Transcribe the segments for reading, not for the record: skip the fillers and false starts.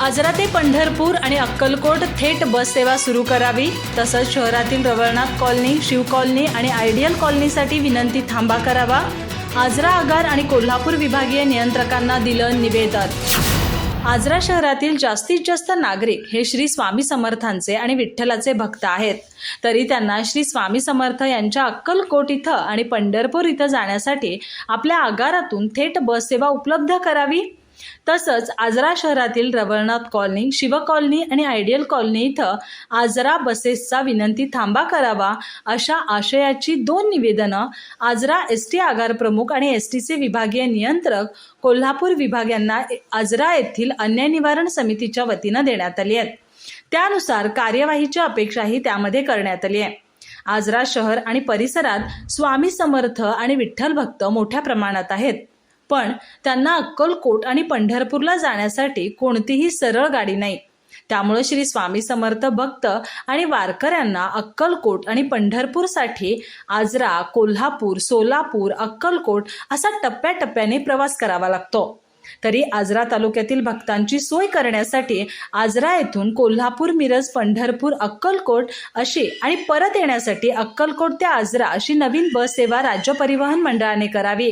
आजरा ते पंढरपूर आणि अक्कलकोट थेट बस सेवा सुरू करावी। तसंच शहरातील रवळनाथ कॉलनी, शिव कॉलनी आणि आयडियल कॉलनीसाठी विनंती थांबा करावा। आजरा आगार आणि कोल्हापूर विभागीय नियंत्रकांना दिलं निवेदन। आजरा शहरातील जास्तीत जास्त नागरिक हे श्री स्वामी समर्थांचे आणि विठ्ठलाचे भक्त आहेत, तरी त्यांना श्री स्वामी समर्थ यांच्या अक्कलकोट इथं आणि पंढरपूर इथं जाण्यासाठी आपल्या आगारातून थेट बस सेवा उपलब्ध करावी। तसंच आजरा शहरातील रवळनाथ कॉलनी, शिव कॉलनी आणि आयडियल कॉलनी इथं आजरा बसेसचा विनंती थांबा करावा अशा आशयाची 2 निवेदनं आजरा एसटी आगार प्रमुख आणि एसटीचे विभागीय नियंत्रक कोल्हापूर विभाग यांना आजरा येथील अन्याय निवारण समितीच्या वतीनं देण्यात आली आहेत। त्यानुसार कार्यवाहीची अपेक्षाही त्यामध्ये करण्यात आली आहे। आजरा शहर आणि परिसरात स्वामी समर्थ आणि विठ्ठल भक्त मोठ्या प्रमाणात आहेत, पण त्यांना अक्कलकोट आणि पंढरपूरला जाण्यासाठी कोणतीही सरळ गाडी नाही। त्यामुळे श्री स्वामी समर्थ भक्त आणि वारकऱ्यांना अक्कलकोट आणि पंढरपूरसाठी आजरा, कोल्हापूर, सोलापूर, अक्कलकोट असा टप्प्याटप्प्याने प्रवास करावा लागतो। तरी आजरा तालुक्यातील भक्तांची सोय करण्यासाठी आजरा येथून कोल्हापूर, मिरज, पंढरपूर, अक्कलकोट अशी आणि परत येण्यासाठी अक्कलकोट ते आजरा अशी नवीन बस सेवा राज्य परिवहन मंडळाने करावी।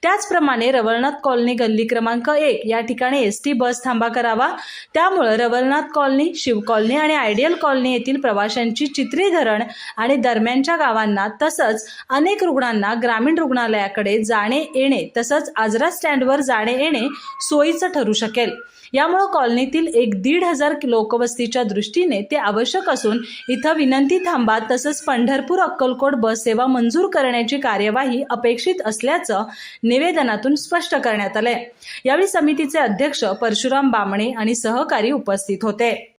त्याचप्रमाणे रवळनाथ कॉलनी गल्ली क्रमांक 1 या ठिकाणी एसटी बस थांबा करावा। त्यामुळे रवळनाथ कॉलनी, शिव कॉलनी आणि आयडियल कॉलनी येथील प्रवाशांची चित्री धरण आणि दरम्यानच्या गावांना तसंच अनेक रुग्णांना ग्रामीण रुग्णालयाकडे जाणे येणे तसंच आजरा स्टँडवर जाणे येणे सोयीचं ठरू शकेल। यामुळे कॉलनीतील 1,500 लोकवस्तीच्या दृष्टीने ते आवश्यक असून इथं विनंती थांबा तसंच पंढरपूर अक्कलकोट बस सेवा मंजूर करण्याची कार्यवाही अपेक्षित असल्याचं निवेदनातून स्पष्ट करण्यात आलंय। यावेळी समितीचे अध्यक्ष परशुराम बामणे आणि सहकारी उपस्थित होते।